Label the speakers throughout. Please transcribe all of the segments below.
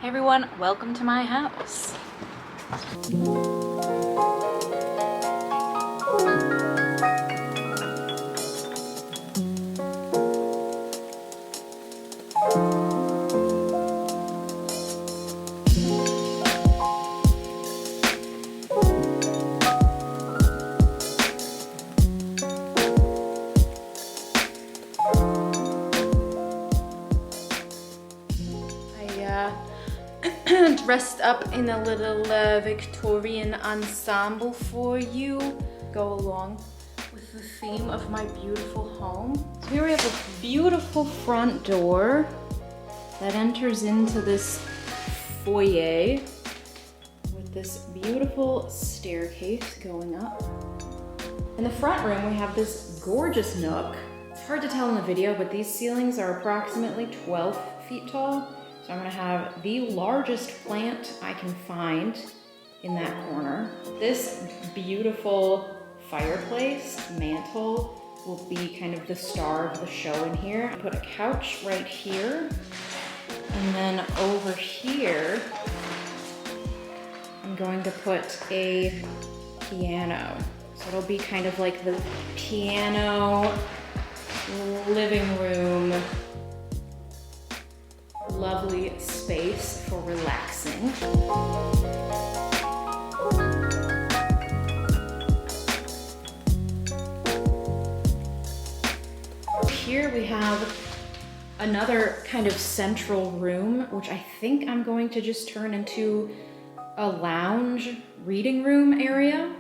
Speaker 1: Hey everyone, welcome to my house. Dressed up in a little Victorian ensemble for you. Go along with the theme of my beautiful home. So here we have a beautiful front door that enters into this foyer with this beautiful staircase going up. In the front room, we have this gorgeous nook. It's hard to tell in the video, but these ceilings are approximately 12 feet tall. So I'm gonna have the largest plant I can find in that corner. This beautiful fireplace mantle will be kind of the star of the show in here. I put a couch right here. And then over here, I'm going to put a piano. So it'll be kind of like the piano living room. Lovely space for relaxing. Here we have another kind of central room, which I think I'm going to just turn into a lounge reading room area.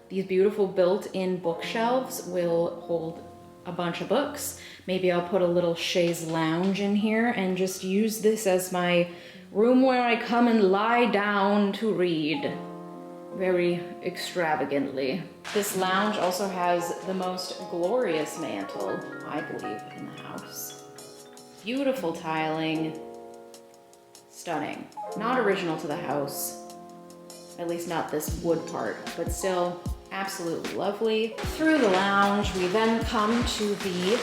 Speaker 1: These beautiful built-in bookshelves will hold a bunch of books. Maybe I'll put a little chaise lounge in here and just use this as my room where I come and lie down to read. Very extravagantly. This lounge also has the most glorious mantle, I believe, in the house. Beautiful tiling. Stunning. Not original to the house. At least not this wood part, but still absolutely lovely. Through the lounge, we then come to the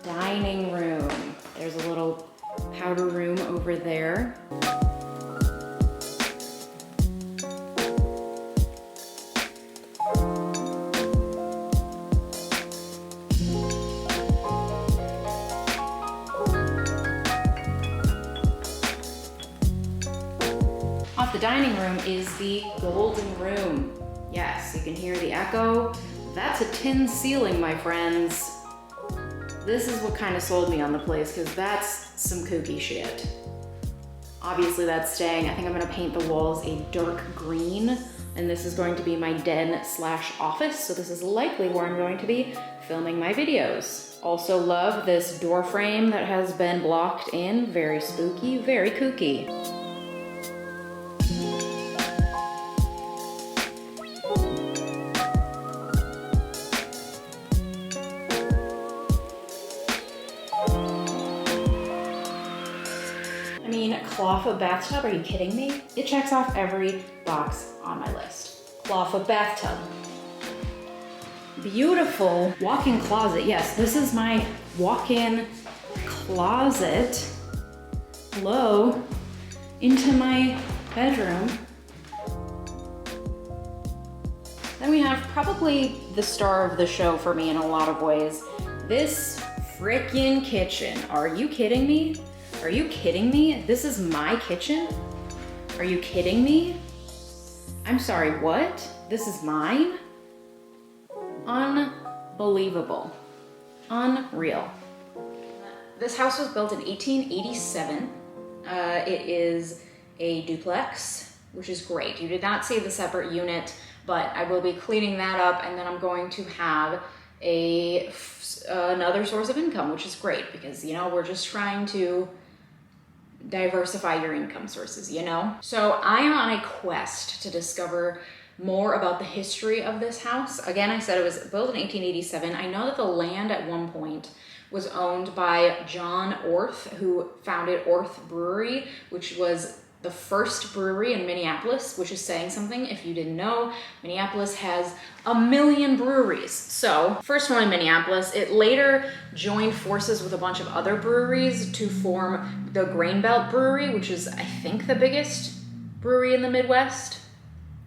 Speaker 1: dining room. There's a little powder room over there. Off the dining room is the golden room. Yes, you can hear the echo. That's a tin ceiling, my friends. This is what kind of sold me on the place, because that's some kooky shit. Obviously that's staying. I think I'm gonna paint the walls a dark green, and this is going to be my den/office, so this is likely where I'm going to be filming my videos. Also love this door frame that has been blocked in. Very spooky, very kooky. Clawfoot bathtub, are you kidding me? It checks off every box on my list. Clawfoot bathtub. Beautiful walk-in closet. Yes, this is my walk-in closet. Hello, into my bedroom. Then we have probably the star of the show for me in a lot of ways. This frickin' kitchen. Are you kidding me? Are you kidding me? This is my kitchen? Are you kidding me? I'm sorry, what? This is mine? Unbelievable. Unreal. This house was built in 1887. It is a duplex, which is great. You did not see the separate unit, but I will be cleaning that up, and then I'm going to have another source of income, which is great because, you know, we're just trying to diversify your income sources, you know? So I am on a quest to discover more about the history of this house. Again, I said it was built in 1887. I know that the land at one point was owned by John Orth, who founded Orth Brewery, which was the first brewery in Minneapolis, which is saying something if you didn't know. Minneapolis has 1 million breweries. So, first one in Minneapolis. It later joined forces with a bunch of other breweries to form the Grain Belt Brewery, which is, I think, the biggest brewery in the Midwest.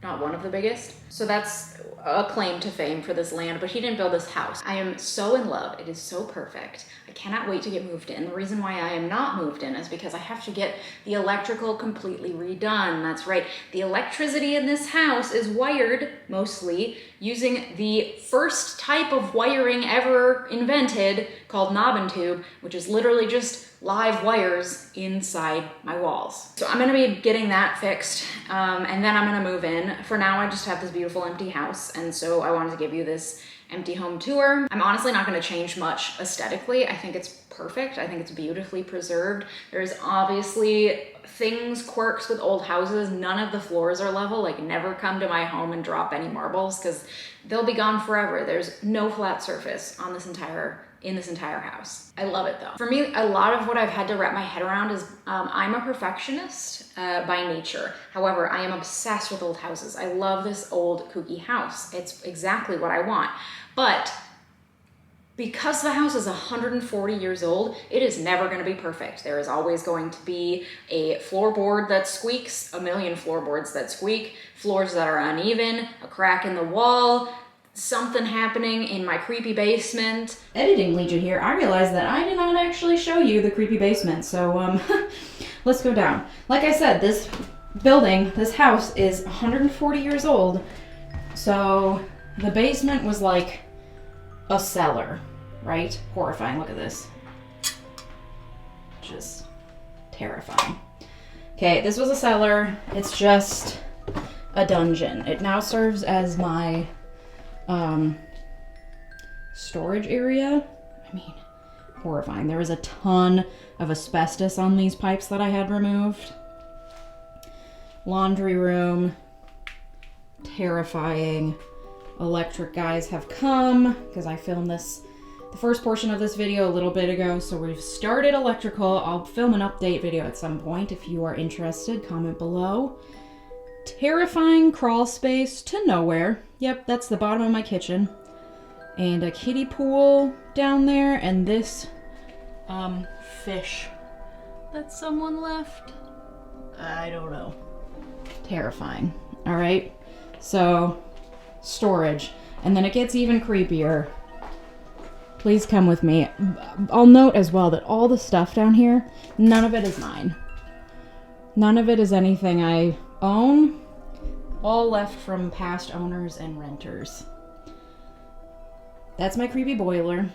Speaker 1: Not one of the biggest. So that's a claim to fame for this land, but he didn't build this house. I am so in love. It is so perfect. I cannot wait to get moved in. The reason why I am not moved in is because I have to get the electrical completely redone. That's right. The electricity in this house is wired mostly using the first type of wiring ever invented called knob and tube, which is literally just live wires inside my walls. So I'm gonna be getting that fixed, and then I'm gonna move in. For now, I just have this beautiful empty house, and so I wanted to give you this empty home tour. I'm honestly not gonna change much aesthetically. I think it's perfect. I think it's beautifully preserved. There's obviously things, quirks with old houses. None of the floors are level. Like, never come to my home and drop any marbles because they'll be gone forever. There's no flat surface on in this entire house. I love it though. For me, a lot of what I've had to wrap my head around is I'm a perfectionist by nature. However, I am obsessed with old houses. I love this old kooky house. It's exactly what I want. But because the house is 140 years old, it is never gonna be perfect. There is always going to be a floorboard that squeaks, 1 million floorboards that squeak, floors that are uneven, a crack in the wall, something happening in my creepy basement. Editing Leeja here, I realized that I did not actually show you the creepy basement, so let's go down. Like I said, this building, this house is 140 years old, so the basement was like a cellar, right? Horrifying, look at this. Just terrifying. Okay, this was a cellar. It's just a dungeon. It now serves as my storage area. I mean, horrifying. There was a ton of asbestos on these pipes that I had removed. Laundry room. Terrifying. Electric guys have come because I filmed the first portion of this video a little bit ago, so we've started electrical. I'll film an update video at some point. If you are interested, comment below. Terrifying crawl space to nowhere. Yep, that's the bottom of my kitchen. And a kiddie pool down there, and this fish that someone left. I don't know. Terrifying. All right, so storage, and then it gets even creepier. Please come with me. I'll note as well that all the stuff down here, none of it is mine. None of it is anything I own. All left from past owners and renters. That's my creepy boiler.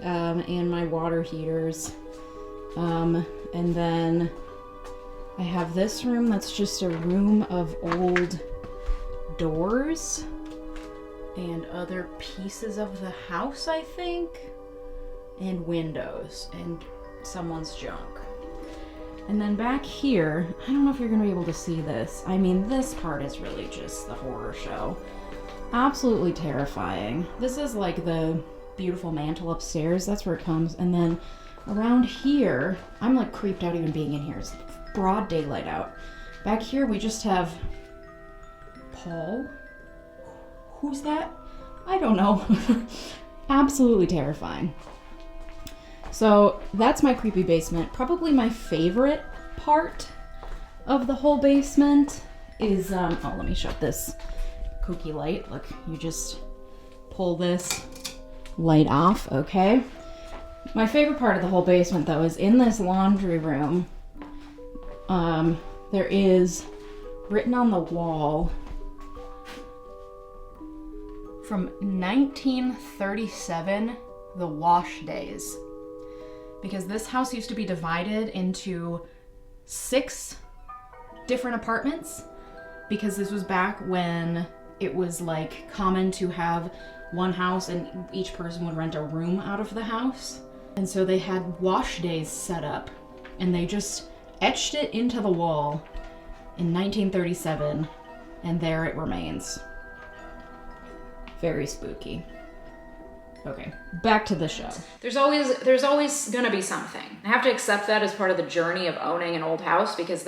Speaker 1: And my water heaters. And then I have this room that's just a room of old doors and other pieces of the house, I think, and windows and someone's junk. And then back here, I don't know if you're gonna be able to see this. I mean, this part is really just the horror show. Absolutely terrifying. This is like the beautiful mantle upstairs. That's where it comes. And then around here, I'm like creeped out even being in here. It's broad daylight out. Back here, we just have Paul. Who's that? I don't know. Absolutely terrifying. So that's my creepy basement. Probably my favorite part of the whole basement is, oh, let me shut this kooky light. Look, you just pull this light off, okay? My favorite part of the whole basement, though, is in this laundry room. There is written on the wall from 1937, the wash days. Because this house used to be divided into 6 different apartments, because this was back when it was like common to have one house and each person would rent a room out of the house. And so they had wash days set up, and they just etched it into the wall in 1937, and there it remains. Very spooky.
Speaker 2: Okay, back to the show.
Speaker 1: There's always gonna be something. I have to accept that as part of the journey of owning an old house, because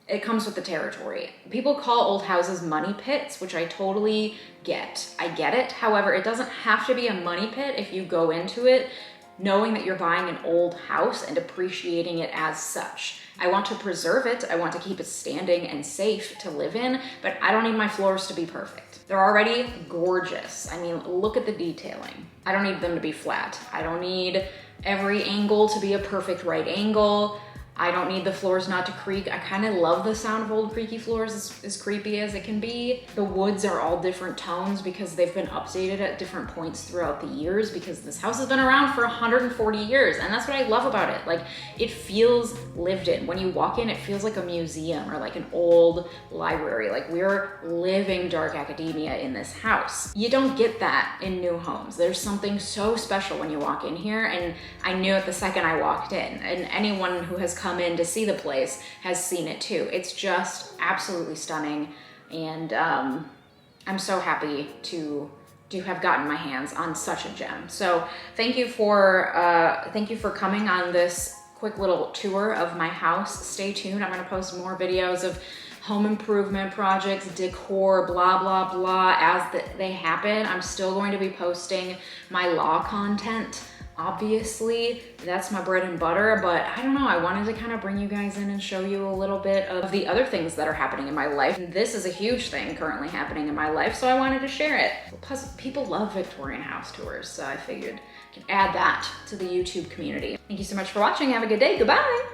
Speaker 1: it comes with the territory. People call old houses money pits, which I totally get. I get it. However, it doesn't have to be a money pit if you go into it knowing that you're buying an old house and appreciating it as such. I want to preserve it. I want to keep it standing and safe to live in, but I don't need my floors to be perfect. They're already gorgeous. I mean, look at the detailing. I don't need them to be flat. I don't need every angle to be a perfect right angle. I don't need the floors not to creak. I kind of love the sound of old creaky floors, as creepy as it can be. The woods are all different tones because they've been updated at different points throughout the years, because this house has been around for 140 years. And that's what I love about it. Like, it feels lived in. When you walk in, it feels like a museum or like an old library. Like, we're living dark academia in this house. You don't get that in new homes. There's something so special when you walk in here. And I knew it the second I walked in. And anyone who has come in to see the place has seen it too. It's just absolutely stunning, and I'm so happy to have gotten my hands on such a gem. So thank you for coming on this quick little tour of my house. Stay tuned. I'm going to post more videos of home improvement projects, decor, blah, blah, blah, as they happen. I'm still going to be posting my law content. Obviously, that's my bread and butter, but I don't know, I wanted to kind of bring you guys in and show you a little bit of the other things that are happening in my life. And this is a huge thing currently happening in my life, so I wanted to share it. Plus, people love Victorian house tours, so I figured I could add that to the YouTube community. Thank you so much for watching. Have a good day. Goodbye.